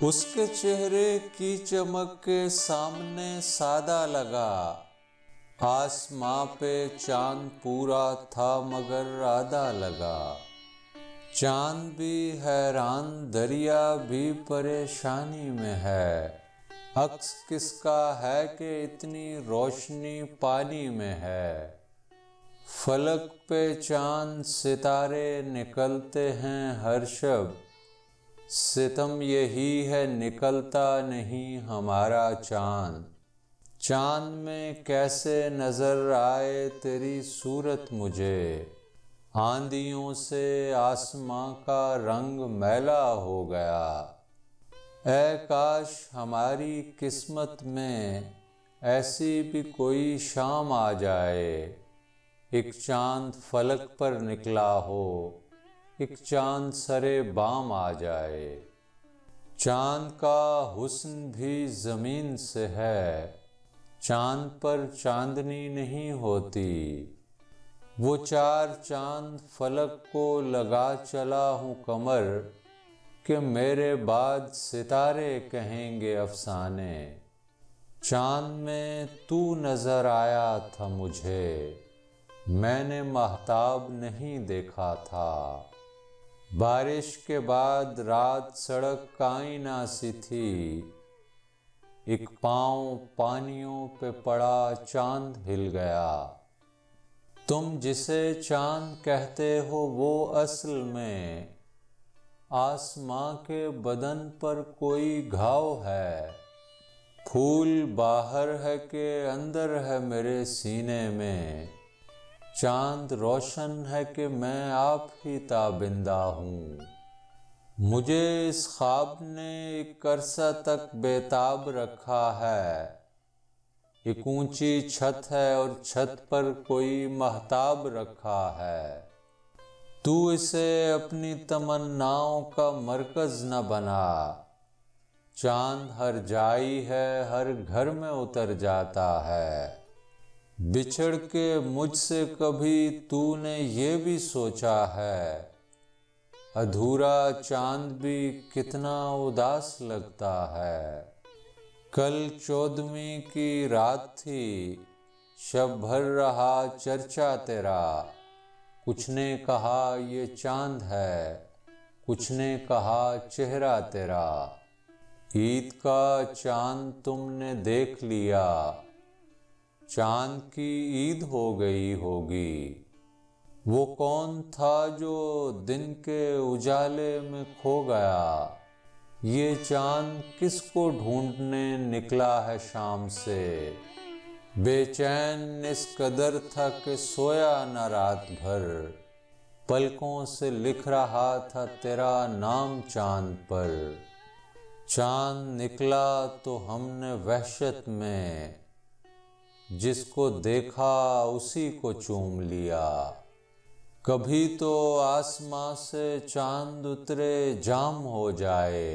اس کے چہرے کی چمک کے سامنے سادہ لگا، آسماں پہ چاند پورا تھا مگر آدھا لگا۔ چاند بھی حیران، دریا بھی پریشانی میں ہے، عکس کس کا ہے کہ اتنی روشنی پانی میں ہے۔ فلک پہ چاند ستارے نکلتے ہیں ہر شب، ستم یہی ہے نکلتا نہیں ہمارا چاند۔ چاند میں کیسے نظر آئے تیری صورت مجھے، آندھیوں سے آسماں کا رنگ میلا ہو گیا۔ اے کاش ہماری قسمت میں ایسی بھی کوئی شام آ جائے، ایک چاند فلک پر نکلا ہو، ایک چاند سرے بام آ جائے۔ چاند کا حسن بھی زمین سے ہے، چاند پر چاندنی نہیں ہوتی۔ وہ چار چاند فلک کو لگا چلا ہوں کمر، کہ میرے بعد ستارے کہیں گے افسانے۔ چاند میں تو نظر آیا تھا مجھے، میں نے ماہتاب نہیں دیکھا تھا۔ بارش کے بعد رات سڑک آئینہ سی تھی، ایک پاؤں پانیوں پہ پڑا چاند ہل گیا۔ تم جسے چاند کہتے ہو وہ اصل میں آسماں کے بدن پر کوئی گھاؤ ہے۔ پھول باہر ہے کہ اندر ہے میرے سینے میں، چاند روشن ہے کہ میں آپ ہی تابندہ ہوں۔ مجھے اس خواب نے ایک عرصہ تک بے تاب رکھا ہے، ایک اونچی چھت ہے اور چھت پر کوئی ماہتاب رکھا ہے۔ تو اسے اپنی تمناؤں کا مرکز نہ بنا، چاند ہر جائی ہے ہر گھر میں اتر جاتا ہے۔ بچھڑ کے مجھ سے کبھی تو نے یہ بھی سوچا ہے، ادھورا چاند بھی کتنا اداس لگتا ہے۔ کل 14ویں کی رات تھی، شب بھر رہا چرچا تیرا، کچھ نے کہا یہ چاند ہے، کچھ نے کہا چہرہ تیرا۔ عید کا چاند تم نے دیکھ لیا، چاند کی عید ہو گئی ہوگی۔ وہ کون تھا جو دن کے اجالے میں کھو گیا، یہ چاند کس کو ڈھونڈنے نکلا ہے شام سے۔ بے چین اس قدر تھا کہ سویا نہ رات بھر، پلکوں سے لکھ رہا تھا تیرا نام چاند پر۔ چاند نکلا تو ہم نے وحشت میں جس کو دیکھا اسی کو چوم لیا۔ کبھی تو آسماں سے چاند اترے جام ہو جائے،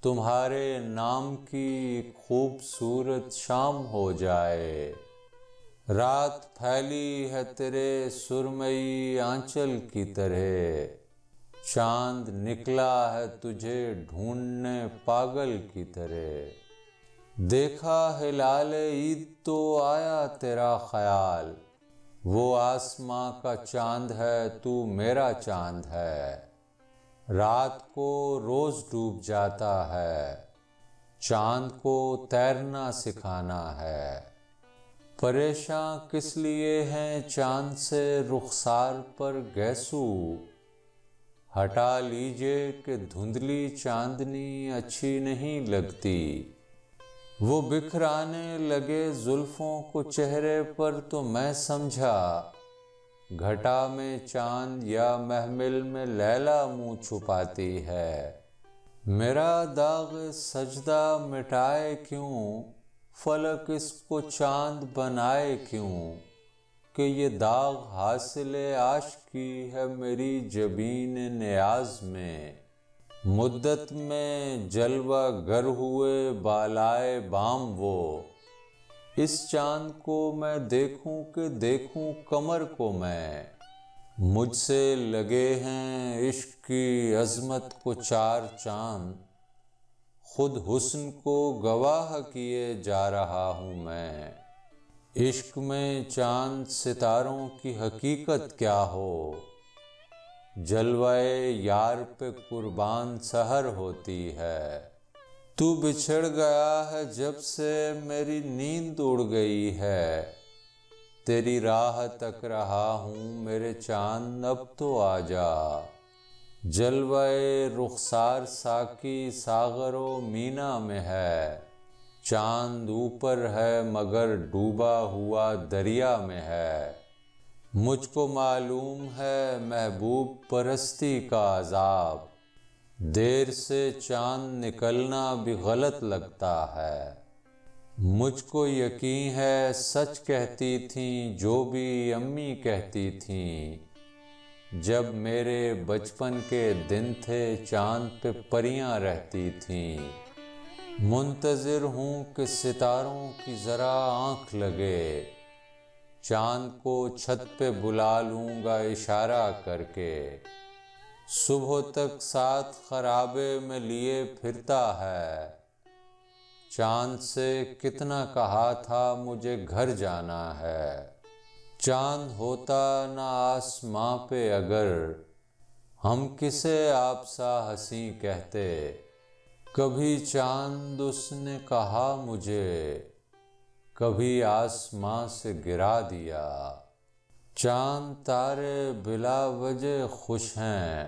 تمہارے نام کی خوبصورت شام ہو جائے۔ رات پھیلی ہے تیرے سرمئی آنچل کی طرح، چاند نکلا ہے تجھے ڈھونڈنے پاگل کی طرح۔ دیکھا ہلال عید تو آیا تیرا خیال، وہ آسماں کا چاند ہے تو میرا چاند ہے۔ رات کو روز ڈوب جاتا ہے، چاند کو تیرنا سکھانا ہے۔ پریشاں کس لیے ہیں چاند سے رخسار پر گیسو، ہٹا لیجئے کہ دھندلی چاندنی اچھی نہیں لگتی۔ وہ بکھرانے لگے زلفوں کو چہرے پر تو میں سمجھا، گھٹا میں چاند یا محمل میں لیلا منہ چھپاتی ہے۔ میرا داغ سجدہ مٹائے کیوں، فلک اس کو چاند بنائے کیوں، کہ یہ داغ حاصل عاشقی ہے میری جبین نیاز میں۔ مدت میں جلوہ گر ہوئے بالائے بام وہ، اس چاند کو میں دیکھوں کہ دیکھوں قمر کو میں۔ مجھ سے لگے ہیں عشق کی عظمت کو چار چاند، خود حسن کو گواہ کیے جا رہا ہوں میں۔ عشق میں چاند ستاروں کی حقیقت کیا ہو، جلوائے یار پہ قربان سحر ہوتی ہے۔ تو بچھڑ گیا ہے جب سے میری نیند اڑ گئی ہے، تیری راہ تک رہا ہوں میرے چاند اب تو آ جا۔ جلوائے رخسار ساقی ساغر و مینا میں ہے، چاند اوپر ہے مگر ڈوبا ہوا دریا میں ہے۔ مجھ کو معلوم ہے محبوب پرستی کا عذاب، دیر سے چاند نکلنا بھی غلط لگتا ہے۔ مجھ کو یقین ہے سچ کہتی تھیں جو بھی امی کہتی تھیں، جب میرے بچپن کے دن تھے چاند پہ پریاں رہتی تھیں۔ منتظر ہوں کہ ستاروں کی ذرا آنکھ لگے، چاند کو چھت پہ بلا لوں گا اشارہ کر کے۔ صبح تک ساتھ خرابے میں لیے پھرتا ہے، چاند سے کتنا کہا تھا مجھے گھر جانا ہے۔ چاند ہوتا نہ آسماں پہ اگر، ہم کسے آپ سا حسیں کہتے۔ کبھی چاند اس نے کہا مجھے، کبھی آسماں سے گرا دیا۔ چاند تارے بلا وجہ خوش ہیں،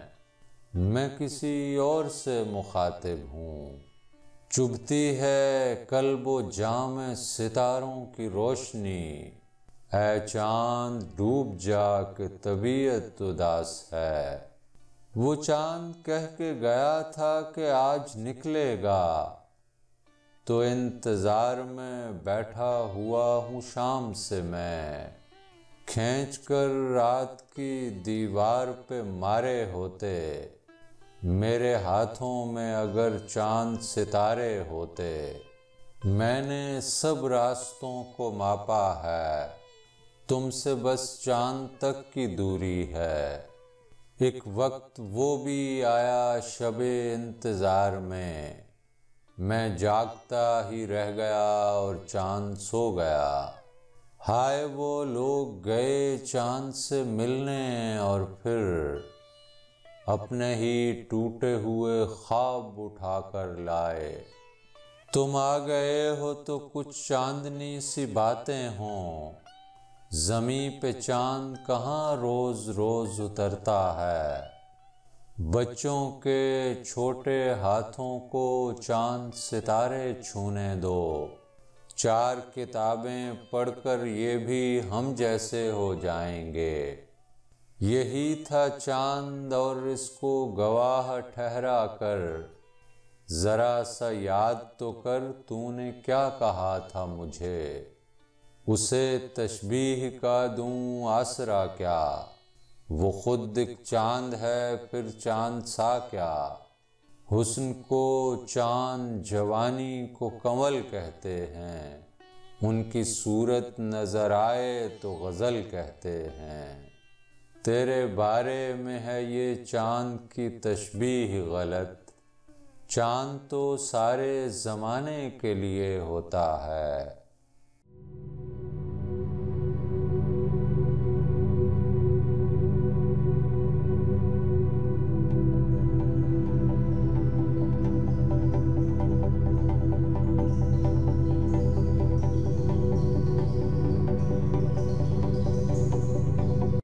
میں کسی اور سے مخاطب ہوں۔ چبھتی ہے قلب و جاں میں ستاروں کی روشنی، اے چاند ڈوب جا کہ طبیعت اداس ہے۔ وہ چاند کہہ کے گیا تھا کہ آج نکلے گا، تو انتظار میں بیٹھا ہوا ہوں شام سے میں۔ کھینچ کر رات کی دیوار پہ مارے ہوتے، میرے ہاتھوں میں اگر چاند ستارے ہوتے۔ میں نے سب راستوں کو ماپا ہے، تم سے بس چاند تک کی دوری ہے۔ ایک وقت وہ بھی آیا شب انتظار میں جاگتا ہی رہ گیا اور چاند سو گیا۔ ہائے وہ لوگ گئے چاند سے ملنے اور پھر اپنے ہی ٹوٹے ہوئے خواب اٹھا کر لائے۔ تم آ گئے ہو تو کچھ چاندنی سی باتیں ہوں، زمیں پہ چاند کہاں روز روز اترتا ہے۔ بچوں کے چھوٹے ہاتھوں کو چاند ستارے چھونے دو، 4 کتابیں پڑھ کر یہ بھی ہم جیسے ہو جائیں گے۔ یہی تھا چاند اور اس کو گواہ ٹھہرا کر، ذرا سا یاد تو کر تو نے کیا کہا تھا مجھے۔ اسے تشبیہ کا دوں آسرا کیا، وہ خود ایک چاند ہے پھر چاند سا کیا۔ حسن کو چاند جوانی کو کنول کہتے ہیں، ان کی صورت نظر آئے تو غزل کہتے ہیں۔ تیرے بارے میں ہے یہ چاند کی تشبیہ غلط، چاند تو سارے زمانے کے لیے ہوتا ہے۔